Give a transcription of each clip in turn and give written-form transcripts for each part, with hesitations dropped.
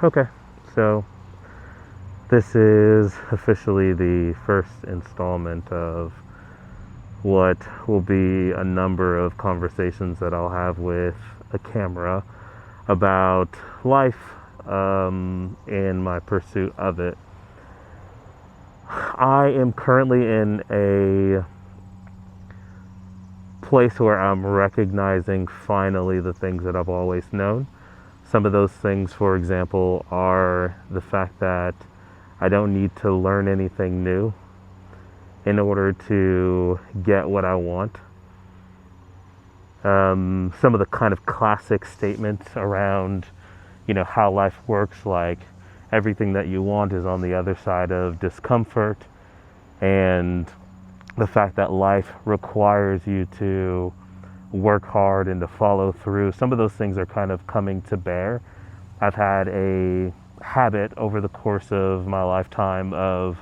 Okay, so this is officially the first installment of what will be a number of conversations that I'll have with a camera about life and my pursuit of it. I am currently in a place where I'm recognizing finally the things that I've always known. Some of those things, for example, are the fact that I don't need to learn anything new in order to get what I want. Some of the kind of classic statements around, how life works, like everything that you want is on the other side of discomfort, and the fact that life requires you to work hard and to follow through. Some of those things are kind of coming to bear. I've had a habit over the course of my lifetime of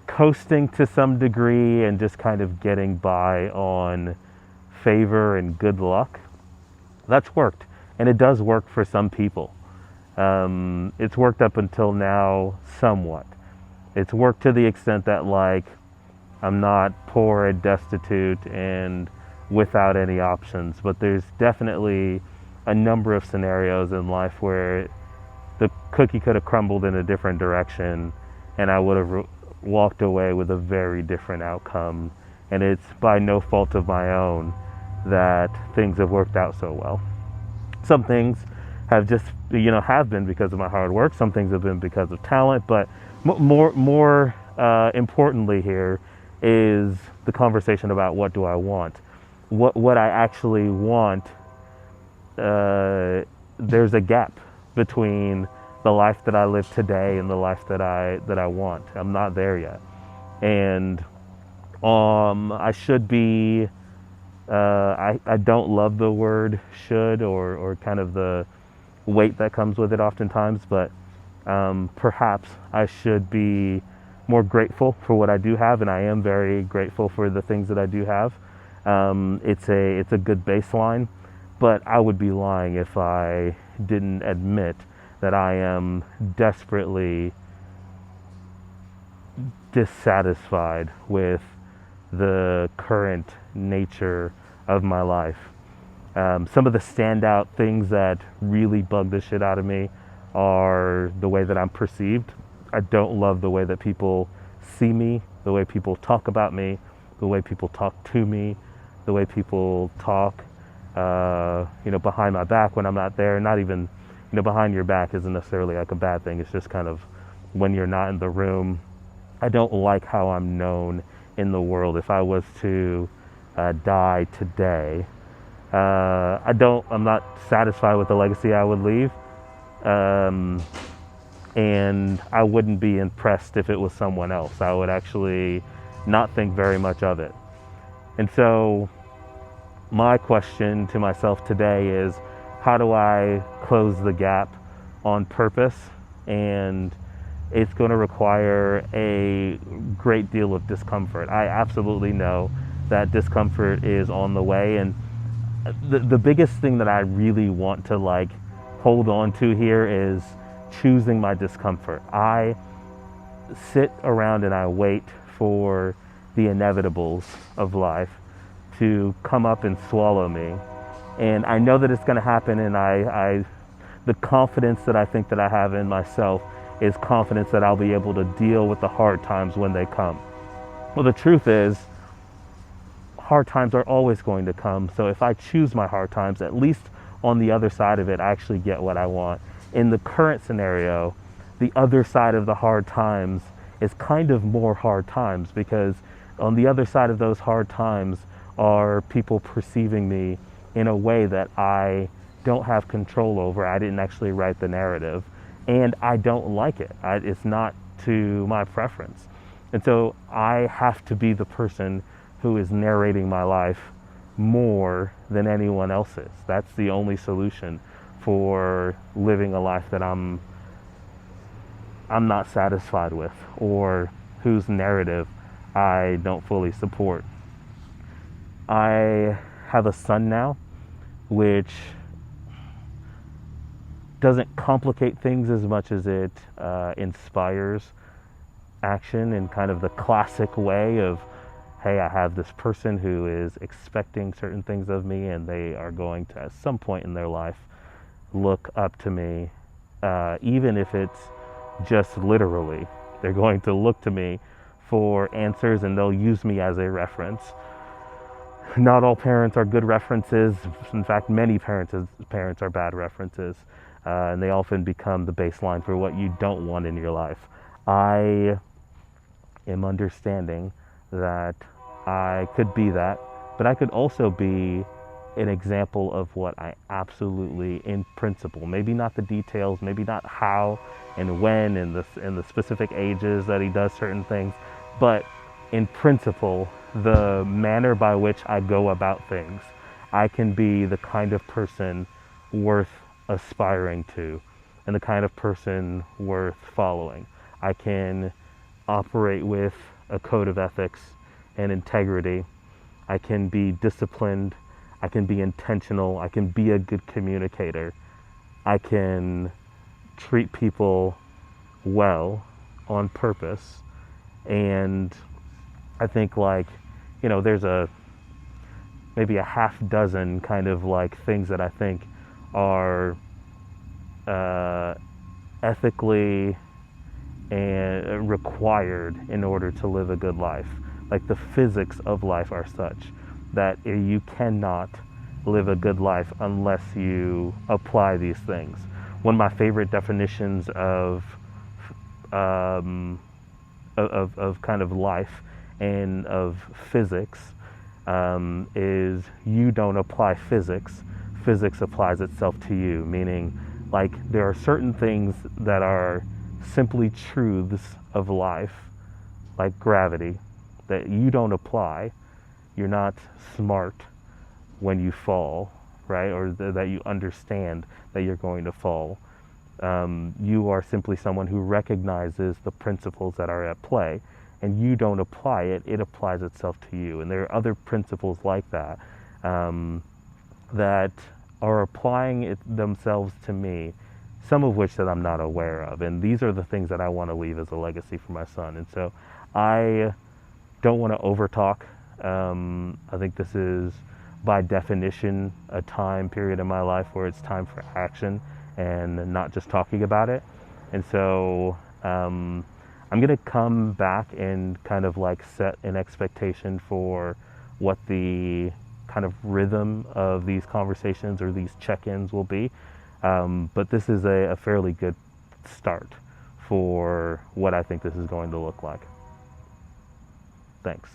coasting to some degree and just kind of getting by on favor and good luck. That's worked, and it does work for some people. It's worked up until now somewhat. It's worked to the extent that, like, I'm not poor and destitute and without any options, but there's definitely a number of scenarios in life where the cookie could have crumbled in a different direction and I would have walked away with a very different outcome. And it's by no fault of my own that things have worked out so well. Some things have just, have been because of my hard work. Some things have been because of talent, but more importantly here is the conversation about what do I want. What I actually want, there's a gap between the life that I live today and the life that I want. I'm not there yet. And I should be, I don't love the word should or kind of the weight that comes with it oftentimes, but perhaps I should be more grateful for what I do have, and I am very grateful for the things that I do have. It's a good baseline, but I would be lying if I didn't admit that I am desperately dissatisfied with the current nature of my life. Some of the standout things that really bug the shit out of me are the way that I'm perceived. I don't love the way that people see me, the way people talk about me, the way people talk to me, the way people talk, behind my back when I'm not there. Not even, behind your back isn't necessarily like a bad thing. It's just kind of when you're not in the room. I don't like how I'm known in the world. If I was to die today, I'm not satisfied with the legacy I would leave. And I wouldn't be impressed if it was someone else. I would actually not think very much of it. And so my question to myself today is, how do I close the gap on purpose? And it's going to require a great deal of discomfort. I absolutely know that discomfort is on the way. And the biggest thing that I really want to hold on to here is choosing my discomfort. I sit around and I wait for the inevitables of life to come up and swallow me. And I know that it's going to happen, and the confidence that I think that I have in myself is confidence that I'll be able to deal with the hard times when they come. Well, the truth is, hard times are always going to come. So if I choose my hard times, at least on the other side of it, I actually get what I want. In the current scenario, the other side of the hard times is kind of more hard times, because on the other side of those hard times are people perceiving me in a way that I don't have control over. I didn't actually write the narrative, and I don't like it. It's not to my preference. And so I have to be the person who is narrating my life more than anyone else is. That's the only solution for living a life that I'm not satisfied with, or whose narrative I don't fully support. I have a son now, which doesn't complicate things as much as it inspires action in kind of the classic way of, hey, I have this person who is expecting certain things of me, and they are going to, at some point in their life, look up to me, even if it's just literally. They're going to look to me for answers, and they'll use me as a reference. Not all parents are good references. In fact, many parents are bad references, and they often become the baseline for what you don't want in your life. I am understanding that I could be that, but I could also be an example of what I absolutely, in principle, maybe not the details, maybe not how and when in the specific ages that he does certain things, but in principle, the manner by which I go about things, I can be the kind of person worth aspiring to and the kind of person worth following. I can operate with a code of ethics and integrity. I can be disciplined. I can be intentional. I can be a good communicator. I can treat people well on purpose. And I think, like, you know, there's maybe a half dozen kind of like things that I think are ethically and required in order to live a good life. Like, the physics of life are such that you cannot live a good life unless you apply these things. One of my favorite definitions of kind of life and of physics is, you don't apply physics, physics applies itself to you. Meaning, like, there are certain things that are simply truths of life, like gravity, that you don't apply. You're not smart when you fall, right? Or that you understand that you're going to fall. You are simply someone who recognizes the principles that are at play, and you don't apply it, it applies itself to you. And there are other principles like that that are applying themselves to me, some of which that I'm not aware of. And these are the things that I want to leave as a legacy for my son. And so I don't want to overtalk. I think this is, by definition, a time period in my life where it's time for action and not just talking about it. And so I'm going to come back and kind of like set an expectation for what the kind of rhythm of these conversations or these check-ins will be. But this is a fairly good start for what I think this is going to look like. Thanks.